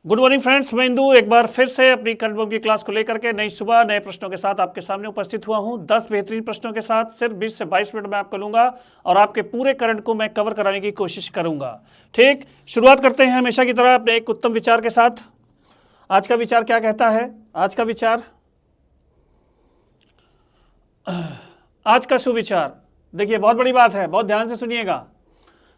Good morning friends, मैं इंदू एक बार फिर से अपनी करंट बम की क्लास को लेकर के नई सुबह नए प्रश्नों के साथ आपके सामने उपस्थित हुआ हूं। 10 बेहतरीन प्रश्नों के साथ सिर्फ 20 से 22 मिनट में आपको लूंगा और आपके पूरे करंट को मैं कवर कराने की कोशिश करूंगा। ठीक, शुरुआत करते हैं हमेशा की तरह अपने एक उत्तम विचार के साथ। आज का विचार क्या कहता है? आज का सुविचार देखिए, बहुत बड़ी बात है, बहुत ध्यान से सुनिएगा।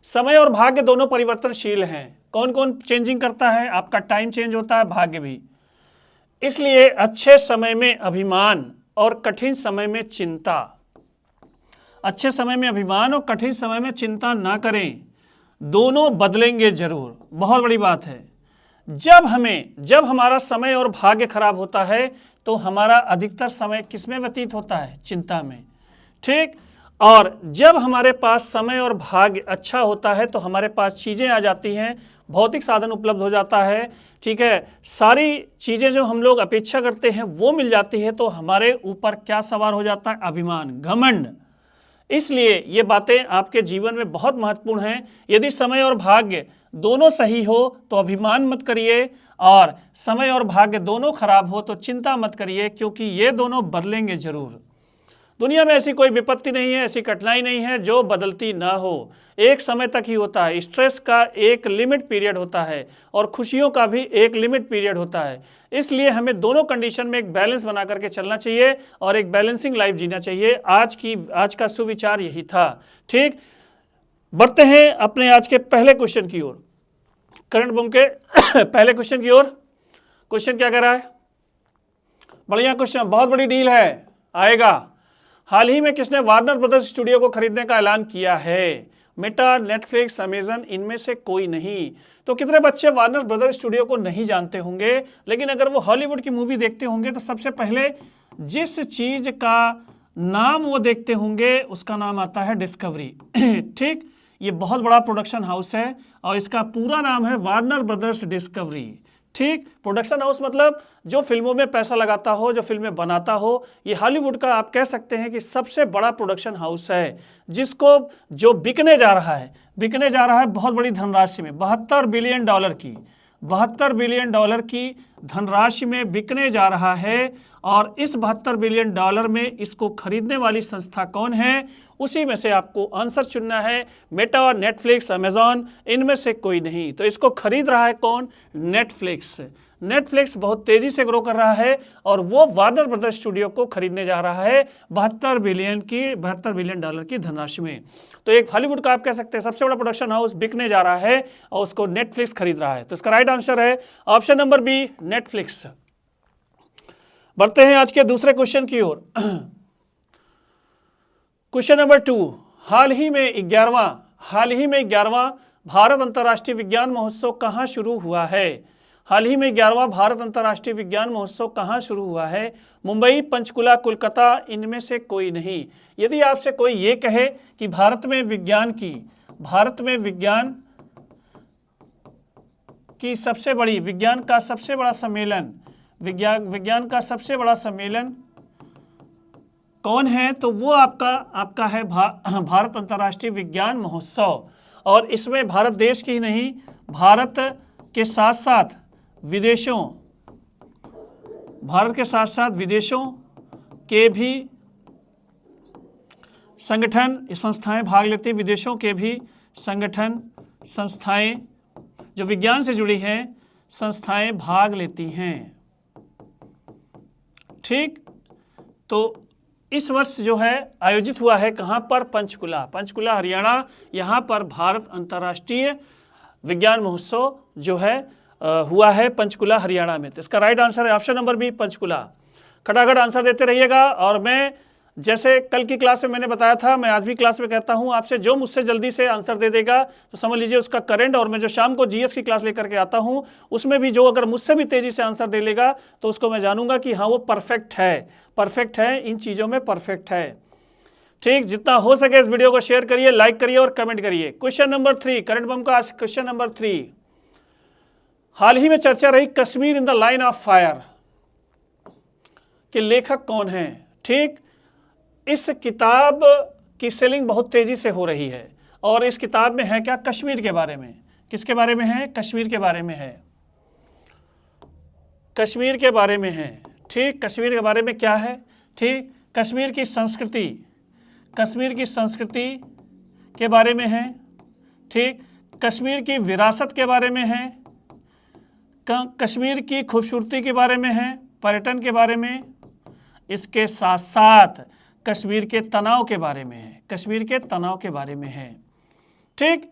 समय और भाग्य दोनों परिवर्तनशील हैं। कौन कौन चेंजिंग करता है? आपका टाइम चेंज होता है, भाग्य भी। इसलिए अच्छे समय में अभिमान और कठिन समय में चिंता, अच्छे समय में अभिमान और कठिन समय में चिंता ना करें, दोनों बदलेंगे जरूर। बहुत बड़ी बात है। जब हमारा समय और भाग्य खराब होता है तो हमारा अधिकतर समय किसमें व्यतीत होता है? चिंता में। ठीक, और जब हमारे पास समय और भाग्य अच्छा होता है तो हमारे पास चीज़ें आ जाती हैं, भौतिक साधन उपलब्ध हो जाता है। ठीक है, सारी चीज़ें जो हम लोग अपेक्षा करते हैं वो मिल जाती है, तो हमारे ऊपर क्या सवार हो जाता है? अभिमान, घमंड। इसलिए ये बातें आपके जीवन में बहुत महत्वपूर्ण हैं। यदि समय और भाग्य दोनों सही हो तो अभिमान मत करिए, और समय और भाग्य दोनों खराब हो तो चिंता मत करिए, क्योंकि ये दोनों बदलेंगे जरूर। दुनिया में ऐसी कोई विपत्ति नहीं है, ऐसी कठिनाई नहीं है जो बदलती ना हो। एक समय तक ही होता है। स्ट्रेस का एक लिमिट पीरियड होता है और खुशियों का भी एक लिमिट पीरियड होता है। इसलिए हमें दोनों कंडीशन में एक बैलेंस बना करके चलना चाहिए और एक बैलेंसिंग लाइफ जीना चाहिए। आज का सुविचार यही था। ठीक, बढ़ते हैं अपने आज के पहले क्वेश्चन की ओर, करंट बम के पहले क्वेश्चन की ओर। क्वेश्चन क्या कह रहा है? बढ़िया क्वेश्चन, बहुत बड़ी डील है, आएगा। हाल ही में किसने वार्नर ब्रदर्स स्टूडियो को खरीदने का ऐलान किया है? मेटा, नेटफ्लिक्स, अमेजन, इनमें से कोई नहीं। तो कितने बच्चे वार्नर ब्रदर्स स्टूडियो को नहीं जानते होंगे, लेकिन अगर वो हॉलीवुड की मूवी देखते होंगे तो सबसे पहले जिस चीज का नाम वो देखते होंगे उसका नाम आता है डिस्कवरी। ठीक, ये बहुत बड़ा प्रोडक्शन हाउस है और इसका पूरा नाम है वार्नर ब्रदर्स डिस्कवरी। ठीक, प्रोडक्शन हाउस मतलब जो फिल्मों में पैसा लगाता हो, जो फिल्में बनाता हो। ये हॉलीवुड का आप कह सकते हैं कि सबसे बड़ा प्रोडक्शन हाउस है, जिसको जो बिकने जा रहा है बहुत बड़ी धनराशि में, $72 बिलियन की, $72 बिलियन की धनराशि में बिकने जा रहा है। और इस $72 बिलियन में इसको खरीदने वाली संस्था कौन है? उसी में से आपको आंसर चुनना है। मेटा, नेटफ्लिक्स, अमेजॉन, इनमें से कोई नहीं। तो इसको खरीद रहा है कौन? नेटफ्लिक्स। नेटफ्लिक्स बहुत तेजी से ग्रो कर रहा है और वो वार्नर ब्रदर्स स्टूडियो को खरीदने जा रहा है $72 बिलियन की धनराशि में। तो एक हॉलीवुड का आप कह सकते हैं सबसे बड़ा प्रोडक्शन हाउस बिकने जा रहा है और उसको नेटफ्लिक्स खरीद रहा है। तो इसका राइट आंसर है ऑप्शन नंबर बी, नेटफ्लिक्स। बढ़ते हैं आज के दूसरे क्वेश्चन की ओर। क्वेश्चन नंबर 2, हाल ही में 11वां भारत अंतर्राष्ट्रीय विज्ञान महोत्सव कहाँ शुरू हुआ है? हाल ही में 11वां भारत अंतर्राष्ट्रीय विज्ञान महोत्सव कहाँ शुरू हुआ है? मुंबई, पंचकुला, कोलकाता, इनमें से कोई नहीं। यदि आपसे कोई ये कहे कि भारत में विज्ञान की सबसे बड़ी विज्ञान का सबसे बड़ा सम्मेलन कौन है, तो वो आपका है भारत अंतर्राष्ट्रीय विज्ञान महोत्सव। और इसमें भारत देश की ही नहीं, भारत के साथ साथ विदेशों के भी संगठन, संस्थाएं भाग लेती हैं। विदेशों के भी संगठन, संस्थाएं जो विज्ञान से जुड़ी हैं, संस्थाएं भाग लेती हैं। ठीक, तो इस वर्ष जो है आयोजित हुआ है कहाँ पर? पंचकुला हरियाणा। यहाँ पर भारत अंतर्राष्ट्रीय विज्ञान महोत्सव जो है हुआ है पंचकुला हरियाणा में। तो इसका राइट आंसर है ऑप्शन नंबर बी, पंचकुला। खटाखट आंसर देते रहिएगा। और मैं जैसे कल की क्लास में मैंने बताया था, मैं आज भी क्लास में कहता हूं आपसे, जो मुझसे जल्दी से आंसर दे देगा तो समझ लीजिए उसका करंट, और मैं जो शाम को जीएस की क्लास लेकर के आता हूं उसमें भी जो अगर मुझसे भी तेजी से आंसर दे लेगा तो उसको मैं जानूंगा कि हाँ वो परफेक्ट है, इन चीज़ों में परफेक्ट है। ठीक, जितना हो सके इस वीडियो को शेयर करिए, लाइक करिए और कमेंट करिए। क्वेश्चन नंबर 3, करंट बम का क्वेश्चन नंबर 3। हाल ही में चर्चा रही Kashmir in the line of fire के लेखक कौन है? ठीक, इस किताब की सेलिंग बहुत तेजी से हो रही है और इस किताब में है क्या? कश्मीर के बारे में। किसके बारे में है? कश्मीर के बारे में है। कश्मीर के बारे में है। ठीक, कश्मीर के बारे में क्या है? ठीक, कश्मीर की संस्कृति, कश्मीर की संस्कृति के बारे में है। ठीक, कश्मीर की विरासत के बारे में है, कश्मीर की खूबसूरती के बारे में है, पर्यटन के बारे में, इसके साथ साथ कश्मीर के तनाव के बारे में है, कश्मीर के तनाव के बारे में है। ठीक,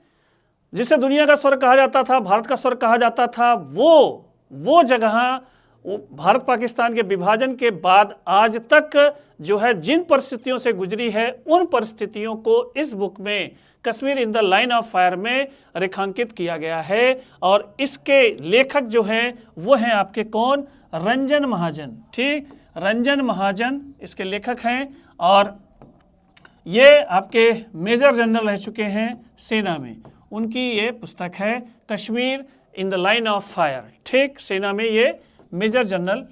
जिसे दुनिया का स्वर्ग कहा जाता था, भारत का स्वर्ग कहा जाता था, वो जगह भारत पाकिस्तान के विभाजन के बाद आज तक जो है जिन परिस्थितियों से गुजरी है, उन परिस्थितियों को इस बुक में Kashmir in the line of fire में रेखांकित किया गया है। और इसके लेखक जो हैं वो हैं आपके कौन? रंजन महाजन। ठीक, रंजन महाजन इसके लेखक हैं और ये आपके मेजर जनरल रह चुके हैं सेना में। उनकी ये पुस्तक है Kashmir in the line of fire. ठीक, सेना में ये मेजर जनरल।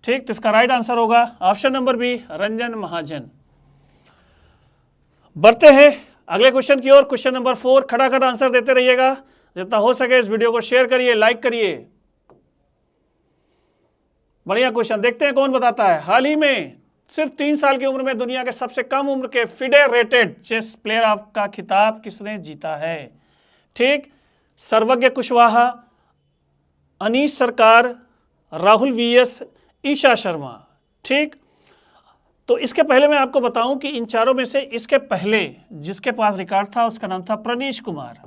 ठीक, तो इसका राइट आंसर होगा ऑप्शन नंबर बी, रंजन महाजन। बढ़ते हैं अगले क्वेश्चन की ओर। क्वेश्चन नंबर 4, खटाखट आंसर देते रहिएगा, जितना हो सके इस वीडियो को शेयर करिए, लाइक करिए। बढ़िया क्वेश्चन, देखते हैं कौन बताता है। हाल ही में सिर्फ 3 साल की उम्र में दुनिया के सबसे कम उम्र के फेडरेटेड चेस प्लेयर ऑफ का खिताब किसने जीता है? ठीक, सर्वज्ञ कुशवाहा, अनीश सरकार, राहुल वीएस, ईशा शर्मा। ठीक, तो इसके पहले मैं आपको बताऊं कि इन चारों में से इसके पहले जिसके पास रिकॉर्ड था उसका नाम था प्रनीश कुमार।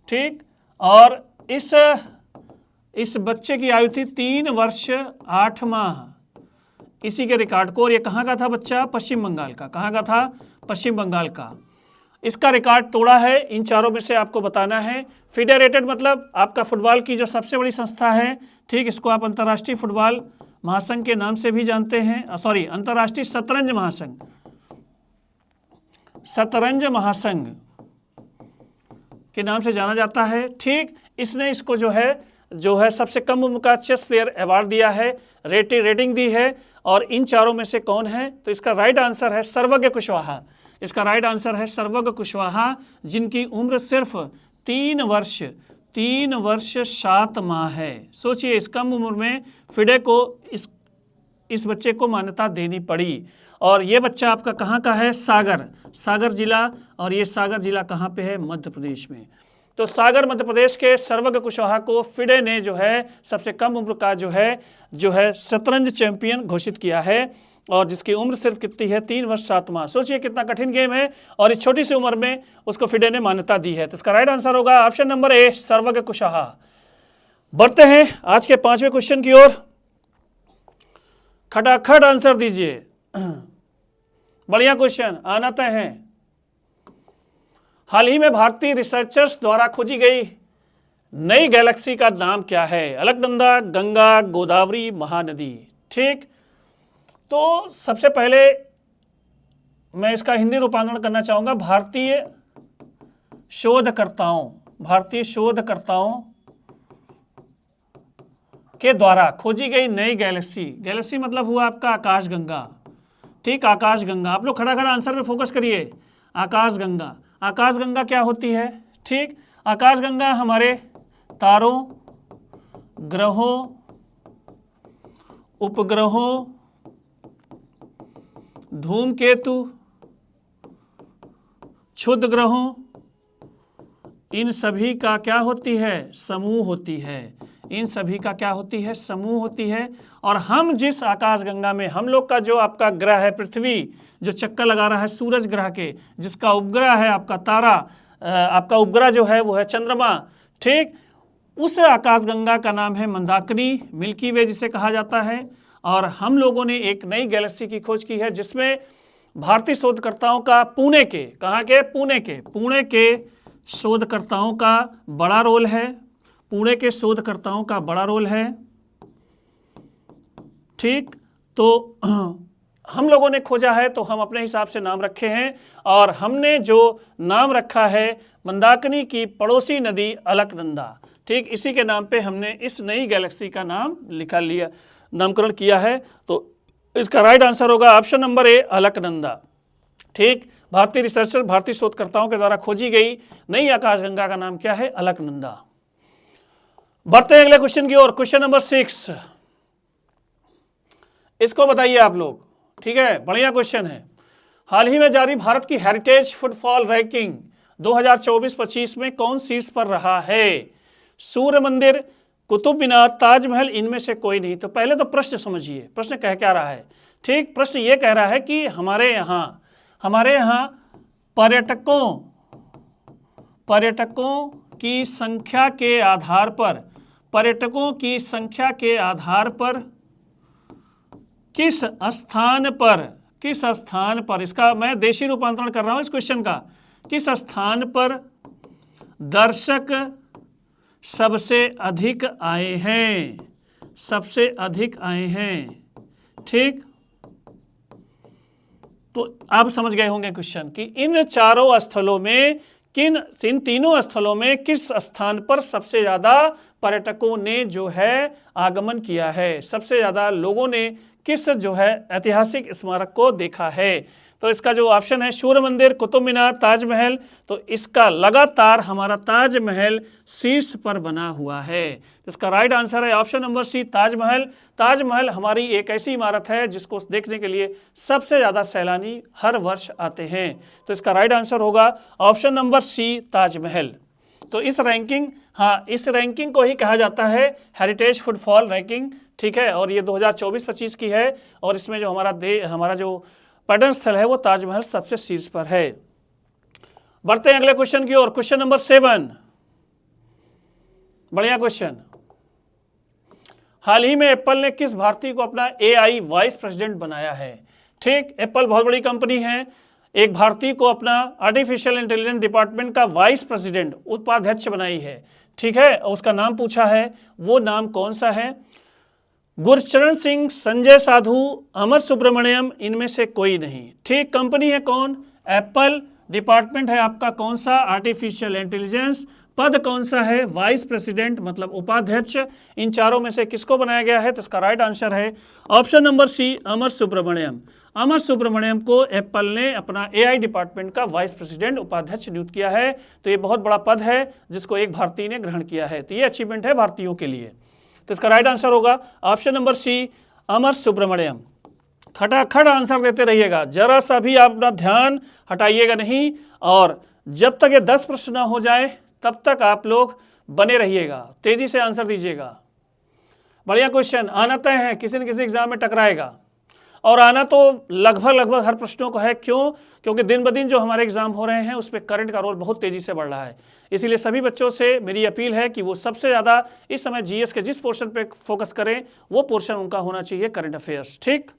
ठीक, और इस बच्चे की आयु थी 3 वर्ष 8 माह, इसी के रिकॉर्ड को। और ये कहाँ का था बच्चा? पश्चिम बंगाल का। कहाँ का था? पश्चिम बंगाल का। इसका रिकॉर्ड तोड़ा है। इन चारों में से आपको बताना है। फेडरेटेड मतलब आपका फुटबॉल की जो सबसे बड़ी संस्था है। ठीक, इसको आप अंतर्राष्ट्रीय फुटबॉल महासंघ के नाम से भी जानते हैं, सॉरी अंतर्राष्ट्रीय शतरंज महासंघ, शतरंज महासंघ के नाम से जाना जाता है। ठीक, इसने इसको जो है सबसे कम उम्र का चेस प्लेयर अवार्ड दिया है, रेटिंग दी है। और इन चारों में से कौन है? तो इसका राइट आंसर है सर्वज्ञ कुशवाहा। इसका राइट आंसर है सर्वज्ञ कुशवाहा, जिनकी उम्र सिर्फ 3 वर्ष 7 माह है। सोचिए, इस कम उम्र में फिडे को इस बच्चे को मान्यता देनी पड़ी। और ये बच्चा आपका कहाँ का है? सागर जिला। और ये सागर जिला कहाँ पे है? मध्य प्रदेश में। तो सागर मध्य प्रदेश के सर्वज्ञ कुशवाहा को फिडे ने जो है सबसे कम उम्र का जो है शतरंज चैंपियन घोषित किया है, और जिसकी उम्र सिर्फ कितनी है? 3 वर्ष 7 माह। सोचिए कितना कठिन गेम है, और इस छोटी सी उम्र में उसको फिडे ने मान्यता दी है। तो इसका राइट आंसर होगा ऑप्शन नंबर ए, सर्वज्ञ कुशवाहा। बढ़ते हैं आज के 5वें क्वेश्चन की ओर। खटाखट आंसर दीजिए। बढ़िया क्वेश्चन, आना तय है। हाल ही में भारतीय रिसर्चर्स द्वारा खोजी गई नई गैलेक्सी का नाम क्या है? अलकनंदा, गंगा, गोदावरी, महानदी। ठीक, तो सबसे पहले मैं इसका हिंदी रूपांतरण करना चाहूँगा। भारतीय शोधकर्ताओं के द्वारा खोजी गई नई गैलेक्सी मतलब हुआ आपका आकाशगंगा। ठीक, आकाशगंगा। आप लोग खड़ा आंसर पे फोकस करिए। आकाशगंगा क्या होती है? ठीक, आकाशगंगा हमारे तारों, ग्रहों, उपग्रहों, धूमकेतु, क्षुद्र ग्रहों, इन सभी का क्या होती है? समूह होती है। इन सभी का क्या होती है? समूह होती है। और हम जिस आकाशगंगा में, हम लोग का जो आपका ग्रह है पृथ्वी, जो चक्कर लगा रहा है सूरज ग्रह के, जिसका उपग्रह है आपका तारा, आपका उपग्रह जो है वो है चंद्रमा। ठीक, उस आकाशगंगा का नाम है मंदाकिनी, मिल्की वे जिसे कहा जाता है। और हम लोगों ने एक नई गैलेक्सी की खोज की है, जिसमें भारतीय शोधकर्ताओं का पुणे के शोधकर्ताओं का बड़ा रोल है। ठीक, तो हम लोगों ने खोजा है, तो हम अपने हिसाब से नाम रखे हैं। और हमने जो नाम रखा है मंदाकिनी की पड़ोसी नदी अलकनंदा। ठीक, इसी के नाम पे हमने इस नई गैलेक्सी का नामकरण किया है। तो इसका राइट आंसर होगा ऑप्शन नंबर ए, अलकनंदा। ठीक, भारतीय शोधकर्ताओं के द्वारा खोजी गई नई आकाशगंगा का नाम क्या है? अलकनंदा। बढ़ते हैं अगले क्वेश्चन की ओर। क्वेश्चन नंबर 6, इसको बताइए आप लोग, ठीक है, बढ़िया क्वेश्चन है। हाल ही में जारी भारत की हेरिटेज फुटफॉल रैंकिंग 2024-25 में कौन शीर्ष पर रहा है? सूर्य मंदिर, कुतुब मीनार, ताजमहल, इनमें से कोई नहीं। तो पहले तो प्रश्न समझिए, प्रश्न कह क्या रहा है। ठीक, प्रश्न ये कह रहा है कि हमारे यहाँ पर्यटकों की संख्या के आधार पर, पर्यटकों की संख्या के आधार पर किस स्थान पर, इसका मैं देशी रूपांतरण कर रहा हूं इस क्वेश्चन का, किस स्थान पर दर्शक सबसे अधिक आए हैं, सबसे अधिक आए हैं। ठीक, तो आप समझ गए होंगे क्वेश्चन कि इन चारों स्थलों में इन तीनों स्थलों में किस स्थान पर सबसे ज़्यादा पर्यटकों ने जो है आगमन किया है, सबसे ज़्यादा लोगों ने किस जो है ऐतिहासिक स्मारक को देखा है। तो इसका जो ऑप्शन है सूर्य मंदिर, कुतुब मीनार, ताजमहल, तो इसका लगातार हमारा ताजमहल शीर्ष पर बना हुआ है। इसका राइट आंसर है option number C, Taj Mahal. Taj Mahal हमारी एक ऐसी इमारत है जिसको देखने के लिए सबसे ज़्यादा सैलानी हर वर्ष आते हैं। तो इसका राइट आंसर होगा ऑप्शन नंबर सी, ताजमहल। तो इस रैंकिंग को ही कहा जाता है हेरिटेज फुटफॉल रैंकिंग, ठीक है, और ये 2024-25 की है, और इसमें जो हमारा जो पर्यटन स्थल है वो ताजमहल सबसे शीर्ष पर है। बढ़ते हैं अगले क्वेश्चन की ओर। क्वेश्चन नंबर 7, बढ़िया क्वेश्चन। हाल ही में एप्पल ने किस भारतीय को अपना AI वाइस प्रेसिडेंट बनाया है? ठीक, एप्पल बहुत बड़ी कंपनी है, एक भारतीय को अपना आर्टिफिशियल इंटेलिजेंस डिपार्टमेंट का वाइस प्रेसिडेंट, उपाध्यक्ष बनाई है। ठीक है, उसका नाम पूछा है, वो नाम कौन सा है? गुरचरण सिंह, संजय साधु, अमर सुब्रमण्यम, इनमें से कोई नहीं। ठीक, कंपनी है कौन? एप्पल। डिपार्टमेंट है आपका कौन सा? Artificial intelligence. पद कौन सा है? वाइस प्रेसिडेंट, मतलब उपाध्यक्ष। इन चारों में से किसको बनाया गया है? तो इसका राइट आंसर है ऑप्शन नंबर सी, अमर सुब्रमण्यम। अमर सुब्रमण्यम को एप्पल ने अपना AI डिपार्टमेंट का वाइस प्रेसिडेंट, उपाध्यक्ष नियुक्त किया है। तो ये बहुत बड़ा पद है जिसको एक भारतीय ने ग्रहण किया है। तो ये अचीवमेंट है भारतीयों के लिए। तो इसका राइट आंसर होगा ऑप्शन नंबर सी, अमर सुब्रमण्यम। खटाखट आंसर देते रहिएगा, जरा सा भी आप अपना ध्यान हटाइएगा नहीं, और जब तक ये 10 प्रश्न ना हो जाए तब तक आप लोग बने रहिएगा, तेजी से आंसर दीजिएगा। बढ़िया क्वेश्चन, आना तय है, किसी न किसी एग्जाम में टकराएगा, और आना तो लगभग हर प्रश्नों को है। क्यों? क्योंकि दिन ब दिन जो हमारे एग्जाम हो रहे हैं उस पर करंट का रोल बहुत तेजी से बढ़ रहा है। इसीलिए सभी बच्चों से मेरी अपील है कि वो सबसे ज़्यादा इस समय GS के जिस पोर्शन पे फोकस करें वो पोर्शन उनका होना चाहिए करंट अफेयर्स। ठीक,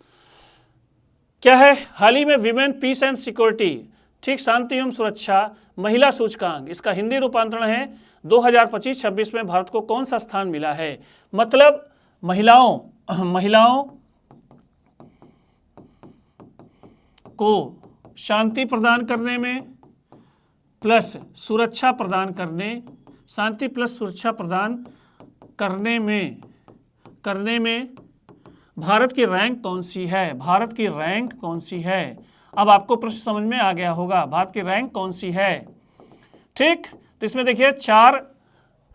क्या है? हाल ही में विमेन पीस एंड सिक्योरिटी, ठीक, शांति एवं सुरक्षा महिला सूचकांक, इसका हिंदी रूपांतरण है 2025-26 में भारत को कौन सा स्थान मिला है? मतलब महिलाओं को शांति प्रदान करने में प्लस सुरक्षा प्रदान करने, शांति प्लस सुरक्षा प्रदान करने में भारत की रैंक कौन सी है? भारत की रैंक कौन सी है? अब आपको प्रश्न समझ में आ गया होगा, भारत की रैंक कौन सी है। ठीक, तो इसमें देखिए 4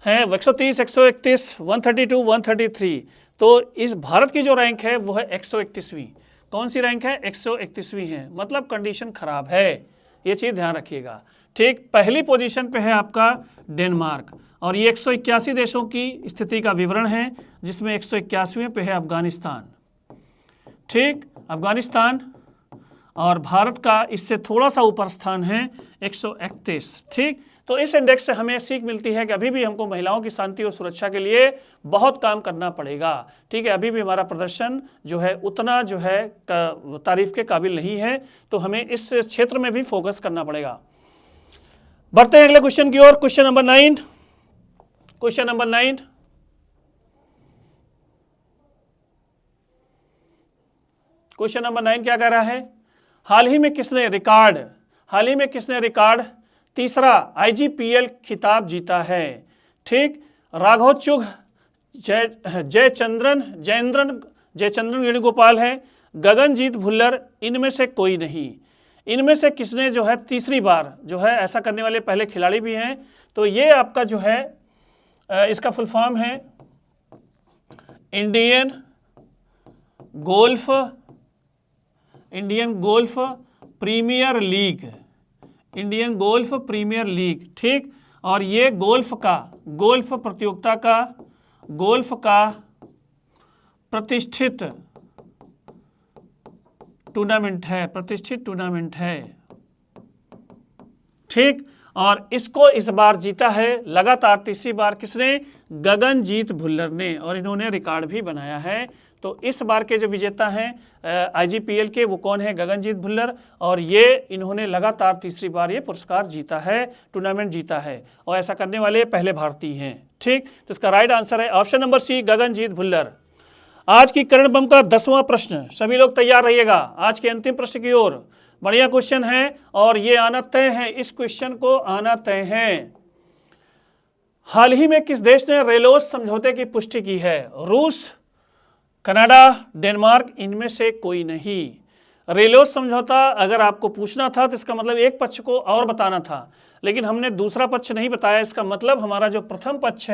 है, 130, 131, 132, 133। तो इस भारत की जो रैंक है वो है 131वीं। कौन सी रैंक है? 131वीं है, मतलब कंडीशन खराब है, ये चीज़ ध्यान रखिएगा। ठीक, पहली पोजीशन पे है आपका डेनमार्क, और ये 181 देशों की स्थिति का विवरण है, जिसमें 181वें पे है अफगानिस्तान। ठीक, अफगानिस्तान, और भारत का इससे थोड़ा सा ऊपर स्थान है 131। ठीक, तो इस इंडेक्स से हमें सीख मिलती है कि अभी भी हमको महिलाओं की शांति और सुरक्षा के लिए बहुत काम करना पड़ेगा। ठीक है, अभी भी हमारा प्रदर्शन जो है उतना जो है तारीफ के काबिल नहीं है, तो हमें इस क्षेत्र में भी फोकस करना पड़ेगा। बढ़ते हैं अगले क्वेश्चन की ओर। Question number 9, question number 9, question number 9 क्या कह रहा है? हाल ही में किसने रिकॉर्ड तीसरा IGPL खिताब जीता है? ठीक, राघव चुघ, जयचंद्रन वेणुगोपाल है, गगनजीत भुल्लर, इनमें से कोई नहीं। इनमें से किसने जो है तीसरी बार जो है ऐसा करने वाले पहले खिलाड़ी भी हैं, तो ये आपका जो है इसका फुल फॉर्म है Indian golf premier league, Indian golf premier league, ठीक। और ये गोल्फ प्रतियोगिता का, गोल्फ का प्रतिष्ठित टूर्नामेंट है, ठीक। और इसको इस बार जीता है लगातार तीसरी बार किसने? गगनजीत भुल्लर ने, और इन्होंने रिकॉर्ड भी बनाया है। तो इस बार के जो विजेता हैं IGPL के, वो कौन है? गगनजीत भुल्लर। और ये इन्होंने लगातार तीसरी बार ये पुरस्कार जीता है, टूर्नामेंट जीता है, और ऐसा करने वाले पहले भारतीय हैं, ठीक। तो इसका राइट आंसर है option number C, Gaganjeet Bhullar. आज की करंट बम का 10वां प्रश्न, सभी लोग तैयार रहिएगा आज के अंतिम प्रश्न की ओर। बढ़िया क्वेश्चन है और ये आना तय है, इस क्वेश्चन को आना तय है। हाल ही में किस देश ने रेलोस समझौते की पुष्टि की है? रूस, कनाडा, डेनमार्क, इनमें से कोई नहीं। रेलोस समझौता अगर आपको पूछना था तो इसका मतलब एक पक्ष को और बताना था, लेकिन हमने दूसरा पक्ष नहीं बताया। इसका मतलब हमारा जो प्रथम पक्ष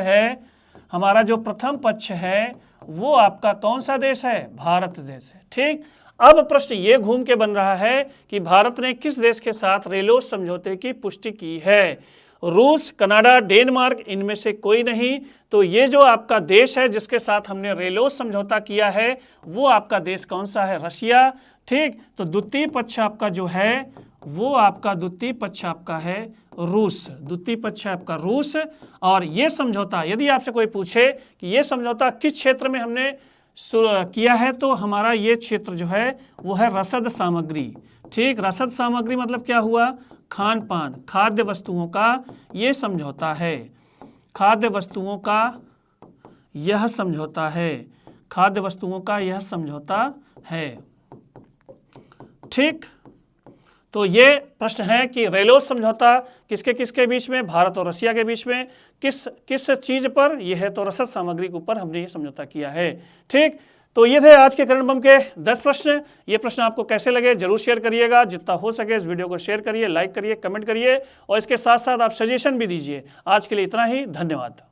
है वो आपका कौन सा देश है? भारत देश है, ठीक। अब प्रश्न ये घूम के बन रहा है कि भारत ने किस देश के साथ रेलोस समझौते की पुष्टि की है? रूस, कनाडा, डेनमार्क, इनमें से कोई नहीं। तो ये जो आपका देश है जिसके साथ हमने रेलोस समझौता किया है वो आपका देश कौन सा है? रशिया, ठीक। तो द्वितीय पक्ष आपका जो है वो आपका द्वितीय पक्ष आपका है रूस, द्वितीय पक्ष है आपका रूस। और ये समझौता यदि आपसे कोई पूछे कि ये समझौता किस क्षेत्र में हमने किया है, तो हमारा ये क्षेत्र जो है वो है रसद सामग्री, ठीक। रसद सामग्री मतलब क्या हुआ? खान पान, खाद्य वस्तुओं का ये समझौता है, खाद्य वस्तुओं का यह समझौता है, खाद्य वस्तुओं का यह समझौता है, ठीक। तो ये प्रश्न है कि रेलोस समझौता किसके किसके बीच में? भारत और रशिया के बीच में। किस चीज़ पर? यह है तो रसद सामग्री के ऊपर हमने ये समझौता किया है, ठीक। तो ये थे आज के करंट बम के 10 प्रश्न। ये प्रश्न आपको कैसे लगे जरूर शेयर करिएगा, जितना हो सके इस वीडियो को शेयर करिए, लाइक करिए, कमेंट करिए, और इसके साथ साथ आप सजेशन भी दीजिए। आज के लिए इतना ही, धन्यवाद।